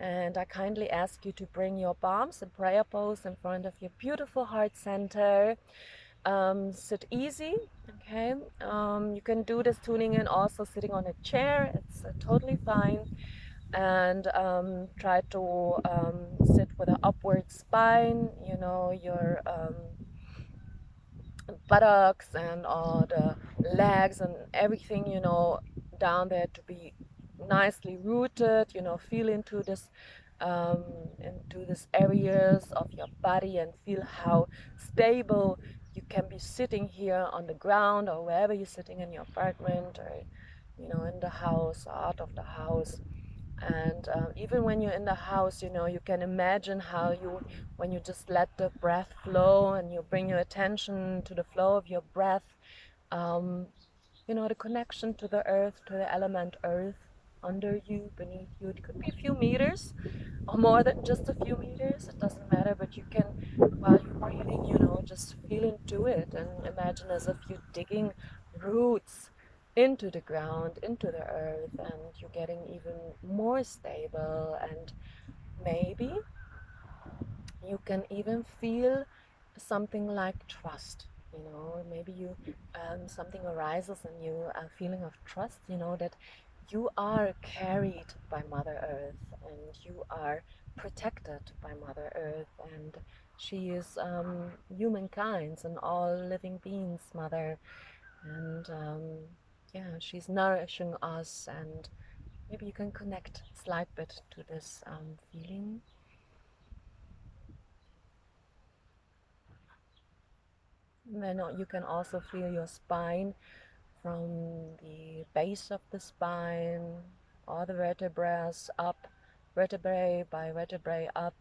And I kindly ask you to bring your palms in prayer pose in front of your beautiful heart center. Sit easy, okay? You can do this tuning in also sitting on a chair. It's totally fine. And try to sit with an upward spine, you know, your buttocks and all the legs and everything, you know, down there to be nicely rooted, you know, feel um, into these areas of your body and feel how stable you can be sitting here on the ground or wherever you're sitting in your apartment or, you know, in the house, out of the house. And even when you're in the house, you know, you can imagine how you, when you just let the breath flow and you bring your attention to the flow of your breath, um, you know, the connection to the earth, to the element earth, under you, beneath you. It could be a few meters or more than just a few meters. It doesn't matter, but you can, while you're breathing, you know, just feel into it and imagine as if you're digging roots into the ground, into the earth, and you're getting even more stable. And maybe you can even feel something like trust. You know, maybe you something arises in you, a feeling of trust, you know, that you are carried by Mother Earth and you are protected by Mother Earth, and she is humankind's and all living beings mother. And yeah, she's nourishing us, and maybe you can connect a slight bit to this feeling. And then you can also feel your spine from the base of the spine, all the vertebrae up, vertebrae by vertebrae up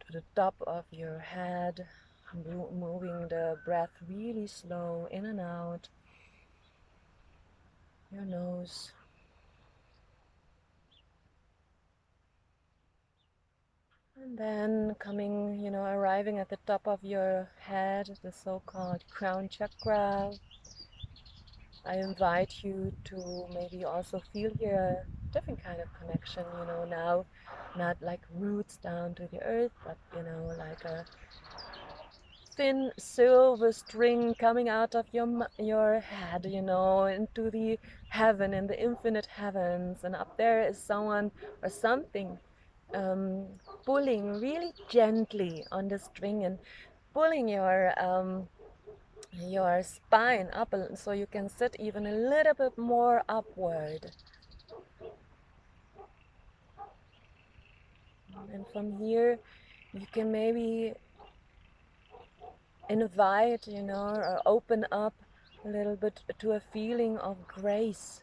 to the top of your head, moving the breath really slow in and out your nose. And then coming, you know, arriving at the top of your head, the so-called crown chakra. I invite you to maybe also feel here a different kind of connection, you know, now not like roots down to the earth, but, you know, like a thin silver string coming out of your head, you know, into the heaven, in the infinite heavens. And up there is someone or something um, pulling really gently on the string and pulling your spine up so you can sit even a little bit more upward. And from here you can maybe invite, you know, or open up a little bit to a feeling of grace.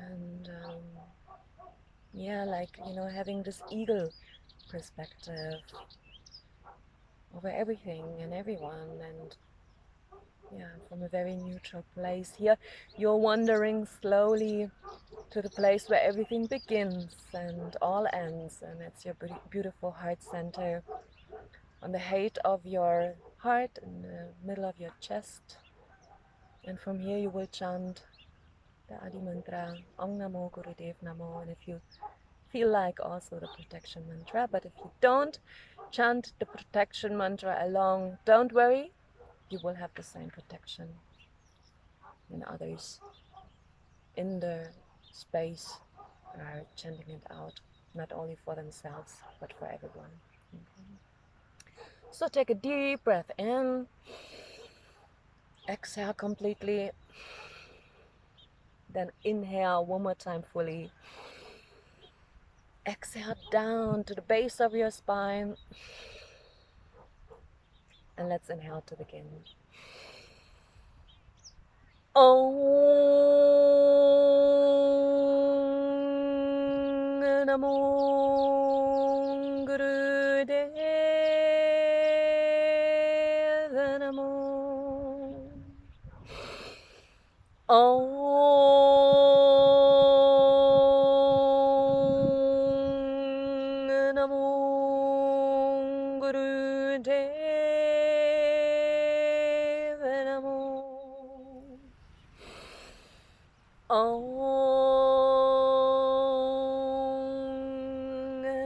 And yeah, like, you know, having this eagle perspective over everything and everyone. And yeah, from a very neutral place here, you're wandering slowly to the place where everything begins and all ends, and it's your beautiful heart center on the height of your heart, in the middle of your chest. And from here you will chant the Adi mantra, Om Namo Gurudev Namo, and if you feel like also the protection mantra, but if you don't chant the protection mantra along, don't worry, you will have the same protection in others in the space are chanting it out, not only for themselves, but for everyone. Okay. So take a deep breath in, exhale completely, then inhale one more time fully. Exhale down to the base of your spine, and let's inhale to begin. Om Namo Gurudev Namo. Om Namo Gurudev Namo. Om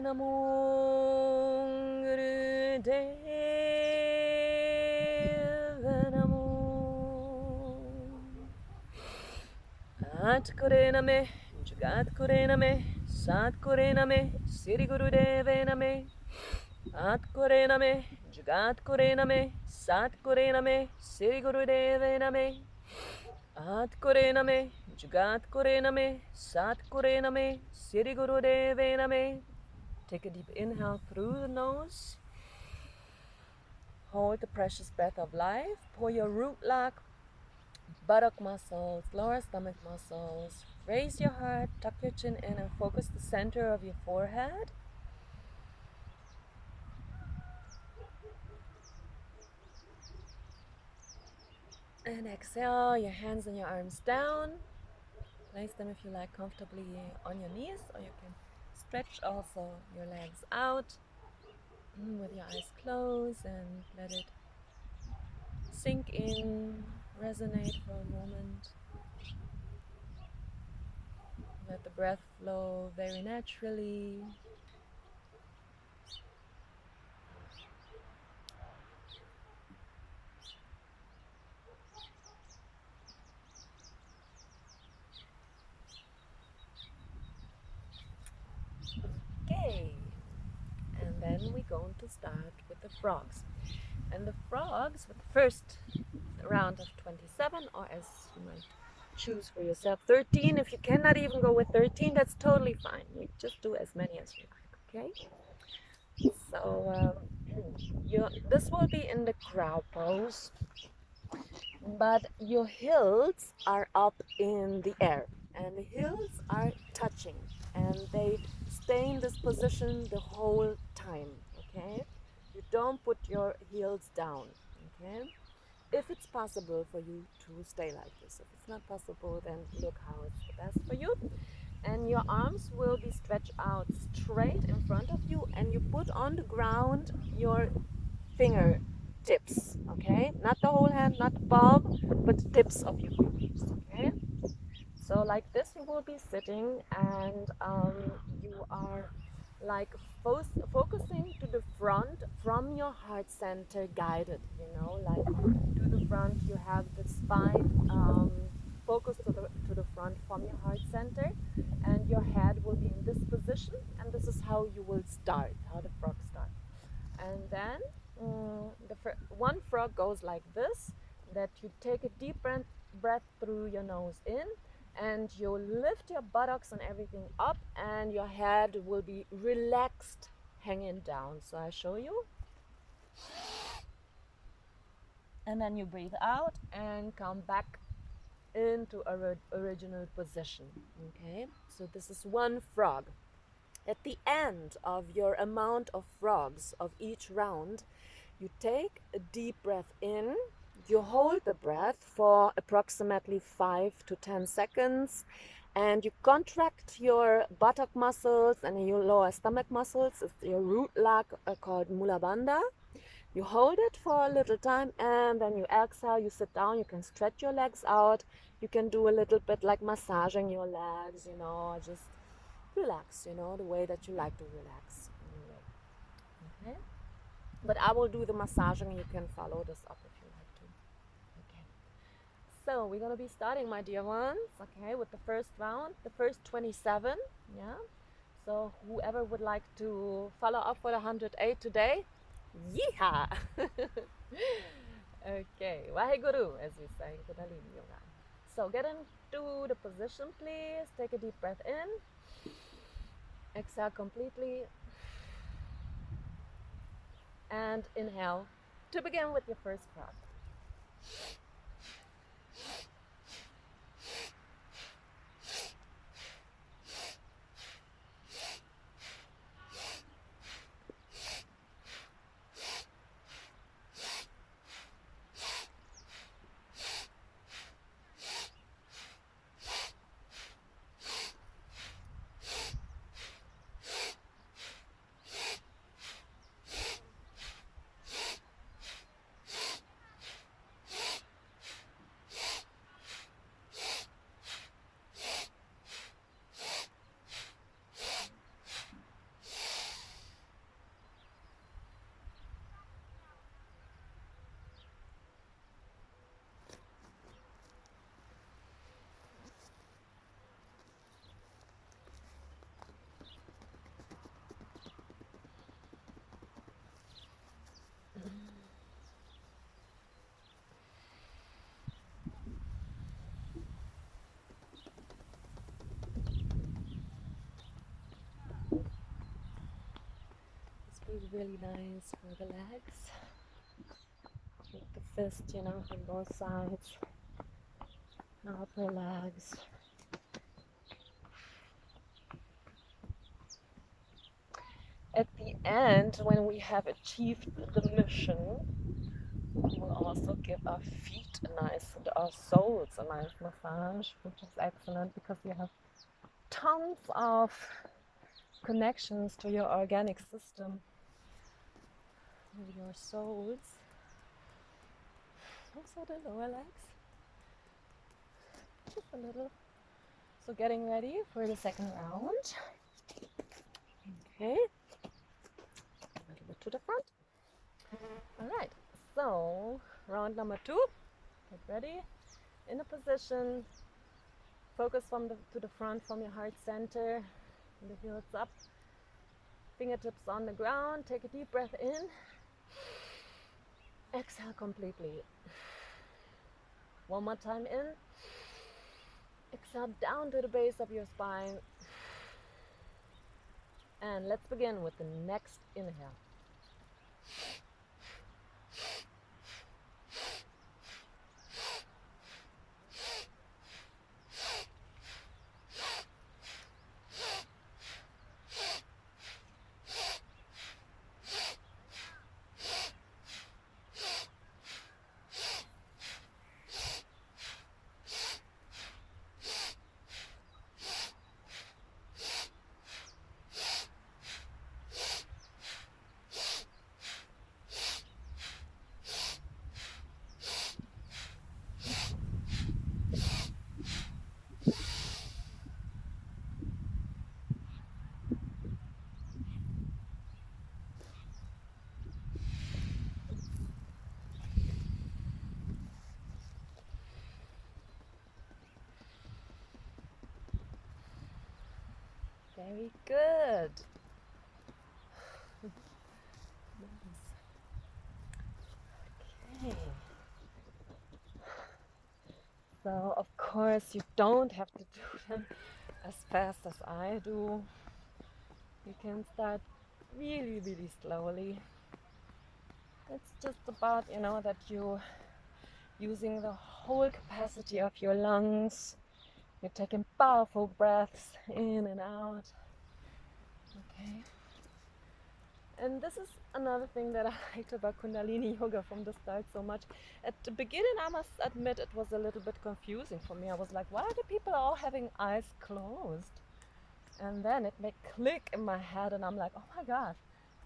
namo Gurudeva namo At Kore name, Jagat Kore name, Sat Kore name, Siri Gurudeva name At Kore name, Jagat Kore name, Sat Kore name, Siri Gurudeva name At Kore name, Jagat Kore name, Sat Kore name, Siri Gurudeva name. Take a deep inhale through the nose. Hold the precious breath of life. Pull your root lock, buttock muscles, lower stomach muscles. Raise your heart, tuck your chin in and focus the center of your forehead. And exhale, your hands and your arms down. Place them if you like comfortably on your knees, or you can stretch also your legs out with your eyes closed and let it sink in, resonate for a moment. Let the breath flow very naturally. Okay, and then we're going to start with the frogs. And the frogs, with the first round of 27, or as you might choose for yourself, 13. If you cannot even go with 13, that's totally fine. You just do as many as you like, okay? So this will be in the crow pose, but your heels are up in the air, and the heels are touching, and they stay in this position the whole time, okay? You don't put your heels down, okay? If it's possible for you to stay like this. If it's not possible, then look how it's the best for you. And your arms will be stretched out straight in front of you, and you put on the ground your fingertips, okay? Not the whole hand, not the palm, but the tips of your fingers, okay? So like this you will be sitting, and you are like focusing to the front from your heart center, guided, you know, like to the front. You have the spine focused to the front from your heart center, and your head will be in this position, and this is how you will start, how the frog starts. And then one frog goes like this, that you take a deep breath through your nose in, and you lift your buttocks and everything up, and your head will be relaxed, hanging down. So I show you. And then you breathe out and come back into original position. Okay, so this is one frog. At the end of your amount of frogs of each round, you take a deep breath in, you hold the breath for approximately 5 to 10 seconds, and you contract your buttock muscles and your lower stomach muscles. It's your root lock called Mula Bandha. You hold it for a little time, and then you exhale, you sit down, you can stretch your legs out, you can do a little bit like massaging your legs, you know, just relax, you know, the way that you like to relax. Okay? But I will do the massaging, you can follow this up if you like to. Okay. So we're gonna be starting, my dear ones, okay, with the first round, the first 27, yeah? So whoever would like to follow up for the 108 today, yeehaw! Okay, Waheguru, as we say in Kundalini Yoga. So get into the position, please. Take a deep breath in. Exhale completely. And inhale to begin with your first frog. really nice for the legs. With the fist, you know, on both sides, upper legs. At the end, when we have achieved the mission, we will also give our feet a nice, and our soles a nice massage, which is excellent because you have tons of connections to your organic system with your soles. Also the lower legs, just a little. So getting ready for the second round. Okay, a little bit to the front. All right, so round number 2. Get ready. In a position, focus to the front from your heart center, the heels up, fingertips on the ground. Take a deep breath in. Exhale completely. One more time in. Exhale down to the base of your spine. And let's begin with the next inhale. Very good. Okay. So of course you don't have to do them as fast as I do. You can start really, really slowly. It's just about, you know, that you using the whole capacity of your lungs. You're taking powerful breaths in and out. Okay. And this is another thing that I liked about Kundalini Yoga from the start so much. At the beginning, I must admit, it was a little bit confusing for me. I was like, why are the people all having eyes closed? And then it made click in my head, and I'm like, oh my God,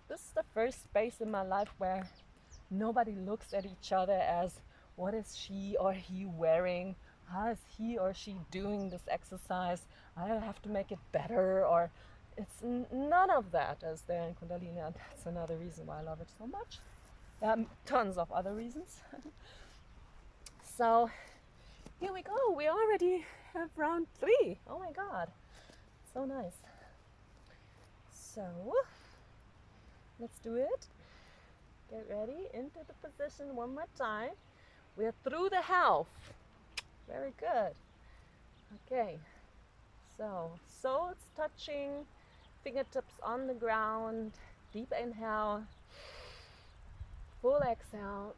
this is the first space in my life where nobody looks at each other as, what is she or he wearing? How is he or she doing this exercise? I have to make it better, or it's none of that as there in Kundalini, and that's another reason why I love it so much. Tons of other reasons. So here we go. We already have round 3. Oh my God, so nice. So let's do it. Get ready into the position one more time. We're through the half. Very good. Okay, so soles touching, fingertips on the ground. Deep inhale, full exhale,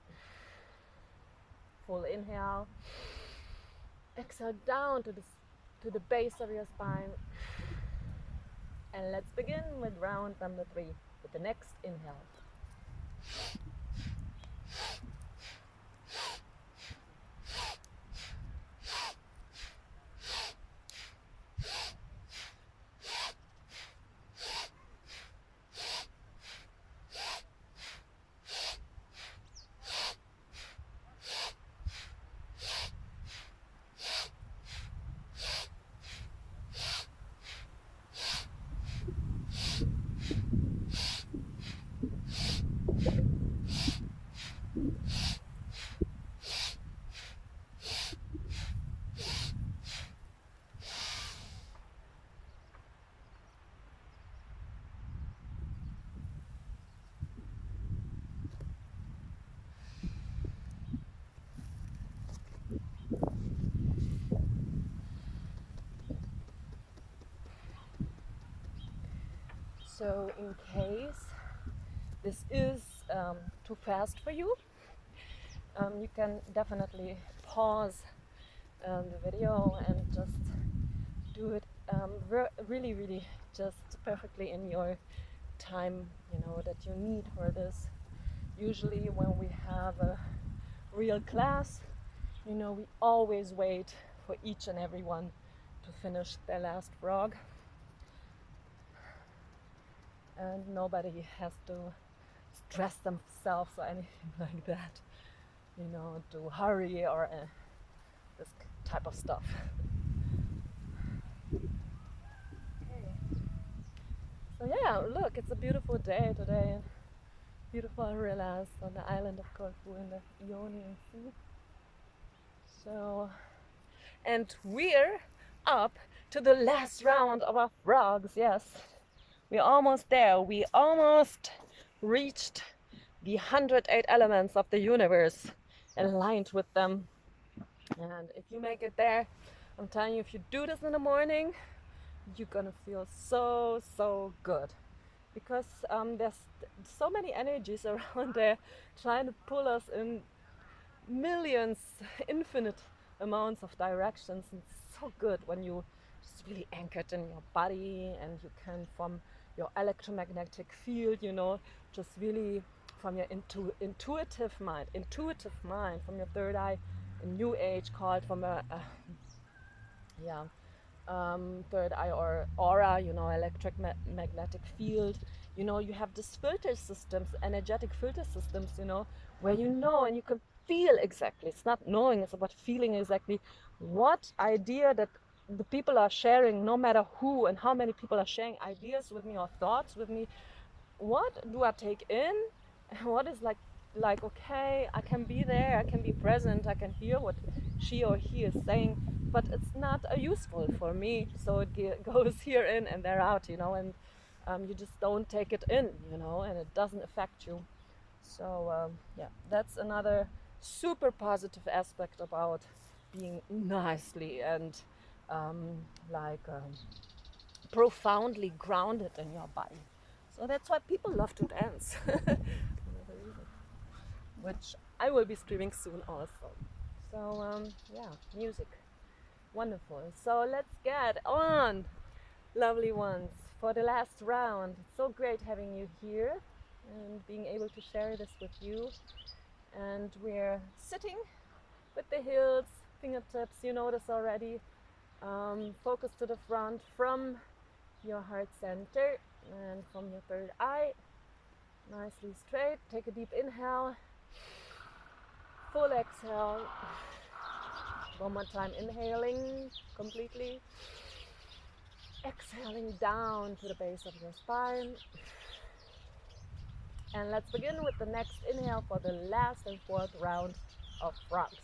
full inhale. Exhale down to the base of your spine. And let's begin with round number 3 with the next inhale. So in case this is too fast for you, you can definitely pause the video and just do it really, really just perfectly in your time, you know, that you need for this. Usually when we have a real class, you know, we always wait for each and every one to finish their last frog, and nobody has to stress themselves or anything like that, you know, to hurry or this type of stuff. Okay. So yeah, look, it's a beautiful day today. Beautiful Arelas on the island of Corfu in the Ionian Sea. So, and we're up to the last round of our frogs. Yes, we're almost there. We almost reached the 108 elements of the universe, aligned with them. And if you make it there, I'm telling you, if you do this in the morning, you're gonna feel so good, because there's so many energies around there trying to pull us in millions, infinite amounts of directions. And it's so good when you just really anchored in your body, and you can, from your electromagnetic field, you know, just really from your intuitive mind, from your third eye, in New Age called from a yeah, third eye or aura, you know, electric magnetic field. You know, you have these filter systems, energetic filter systems, you know, where you know and you can feel exactly. It's not knowing, it's about feeling exactly what idea that the people are sharing, no matter who and how many people are sharing ideas with me or thoughts with me. What do I take in? What is like okay, I can be there, I can be present, I can hear what she or he is saying, but it's not useful for me, so it goes here in and there out, you know, and you just don't take it in, you know, and it doesn't affect you. So yeah, that's another super positive aspect about being nicely and um, like profoundly grounded in your body. So that's why people love to dance. Another reason, which I will be streaming soon also. So yeah, music, wonderful. So let's get on, lovely ones, for the last round. It's so great having you here and being able to share this with you. And we're sitting with the heels, fingertips, you know this already. Focus to the front from your heart center and from your third eye. Nicely straight. Take a deep inhale. Full exhale. One more time, inhaling completely. Exhaling down to the base of your spine. And let's begin with the next inhale for the last and fourth round of frogs.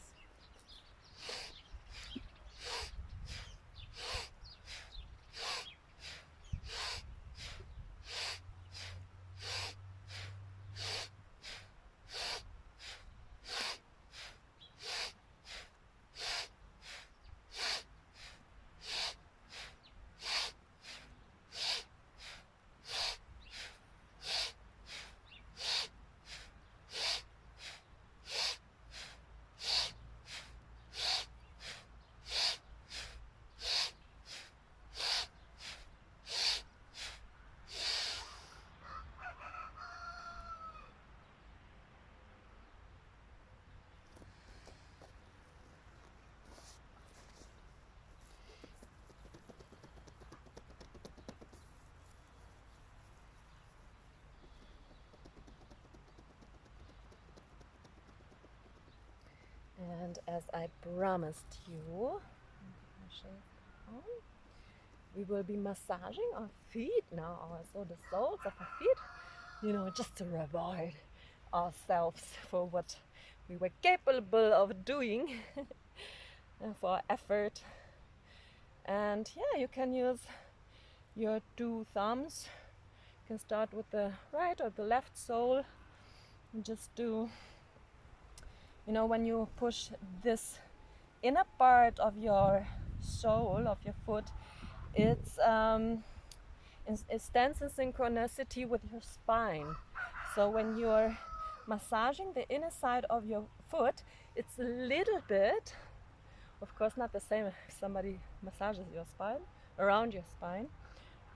And as I promised you, we will be massaging our feet now, so the soles of our feet, you know, just to reward ourselves for what we were capable of doing and for our effort. And yeah, you can use your two thumbs. You can start with the right or the left sole and just do, you know, when you push this inner part of your sole of your foot, it stands in synchronicity with your spine. So when you're massaging the inner side of your foot, it's a little bit, of course not the same if somebody massages your spine, around your spine,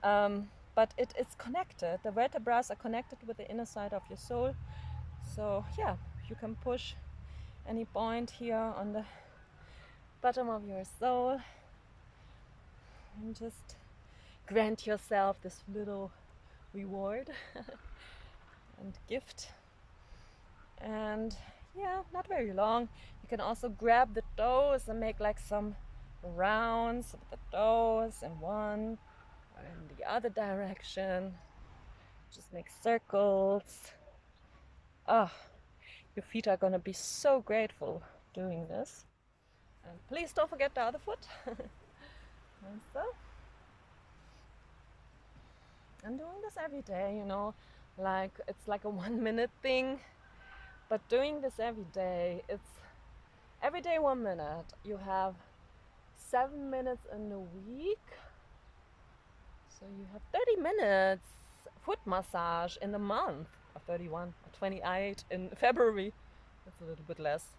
but it's connected. The vertebrae are connected with the inner side of your soul. So yeah, you can push any point here on the bottom of your soul and just grant yourself this little reward and gift. And yeah, not very long. You can also grab the toes and make like some rounds with the toes in one or in the other direction. Just make circles. Oh, your feet are gonna be so grateful doing this. And please don't forget the other foot. And so, I'm doing this every day, you know, like it's like a 1 minute thing, but doing this every day, it's every day 1 minute. You have 7 minutes in a week, so you have 30 minutes foot massage in a month, or 31 or 28 in February. That's a little bit less.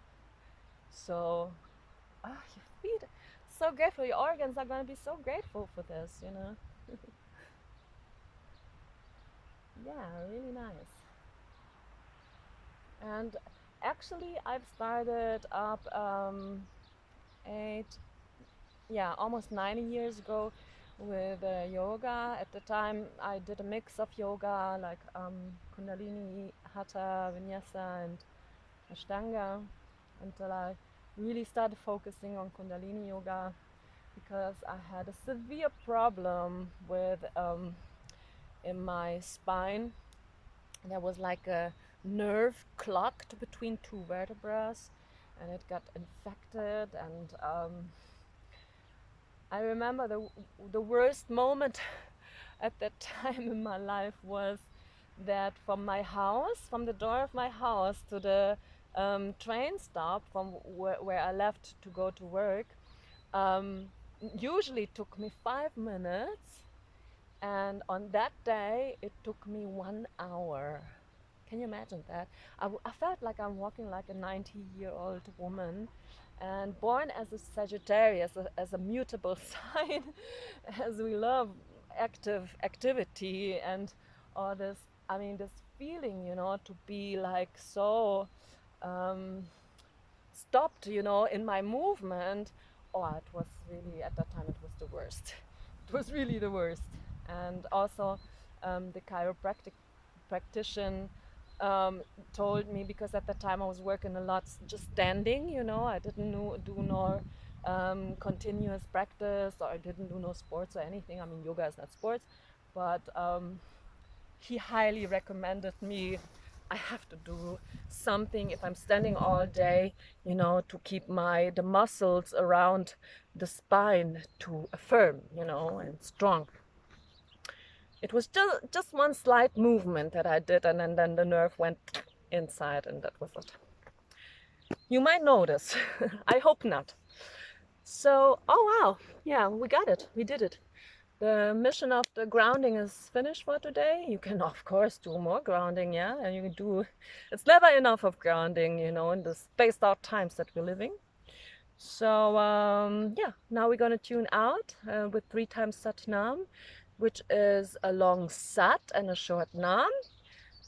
So your feet, so grateful. Your organs are going to be so grateful for this, you know. Yeah, really nice. And actually I've started up almost 90 years ago with yoga. At the time I did a mix of yoga like Kundalini, Hatha, Vinyasa and Ashtanga, until I really started focusing on Kundalini yoga because I had a severe problem with in my spine. There was like a nerve clogged between two vertebrae and it got infected, and I remember the worst moment at that time in my life was that from my house, from the door of my house to the train stop from where I left to go to work, usually took me 5 minutes, and on that day it took me 1 hour. Can you imagine that? I felt like I'm walking like a 90-year-old woman, and born as a Sagittarius, as a mutable sign, as we love activity and all this. I mean, this feeling, you know, to be like so stopped, you know, in my movement. Oh, it was really, at that time, it was the worst. It was really the worst. And also, the chiropractic practitioner told me, because at the time I was working a lot just standing, you know, I didn't do no continuous practice, or I didn't do no sports or anything. I mean, yoga is not sports, but he highly recommended me, I have to do something if I'm standing all day, you know, to keep the muscles around the spine to firm, you know, and strong. It was just one slight movement that I did, and then the nerve went inside, and that was it. You might notice. I hope not. So, oh wow, yeah, we got it. We did it. The mission of the grounding is finished for today. You can, of course, do more grounding, yeah, and you can do, it's never enough of grounding, you know, in the spaced out times that we're living. So, yeah, now we're going to tune out with 3 times Sat Nam, which is a long Sat and a short Nam.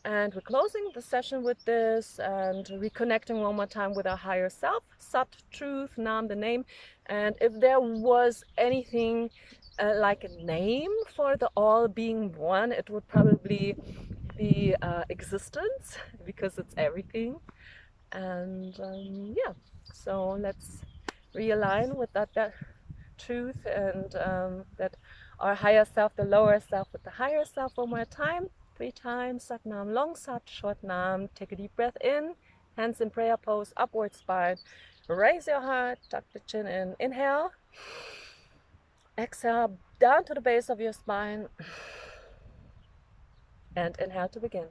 And we're closing the session with this and reconnecting one more time with our higher self. Sat, truth, Nam, the name. And if there was anything like a name for the all being one, it would probably be existence, because it's everything. And yeah, so let's realign with that truth, and that our higher self, the lower self with the higher self, one more time. 3 times Sat Nam, long Sat, short Nam. Take a deep breath in, hands in prayer pose, upward spine. Raise your heart, tuck the chin in. Inhale. Exhale down to the base of your spine. And inhale to begin.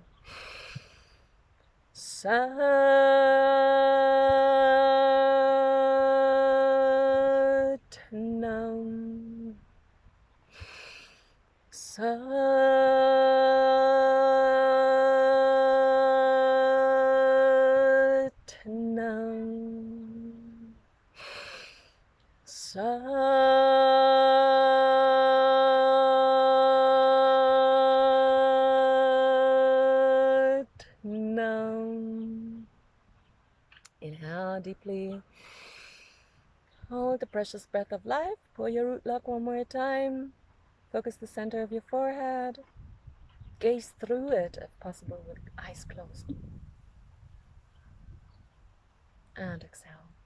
Sat Nam. Sat Inhale deeply. Hold the precious breath of life. Pull your root lock one more time. Focus the center of your forehead. Gaze through it if possible with eyes closed. And exhale.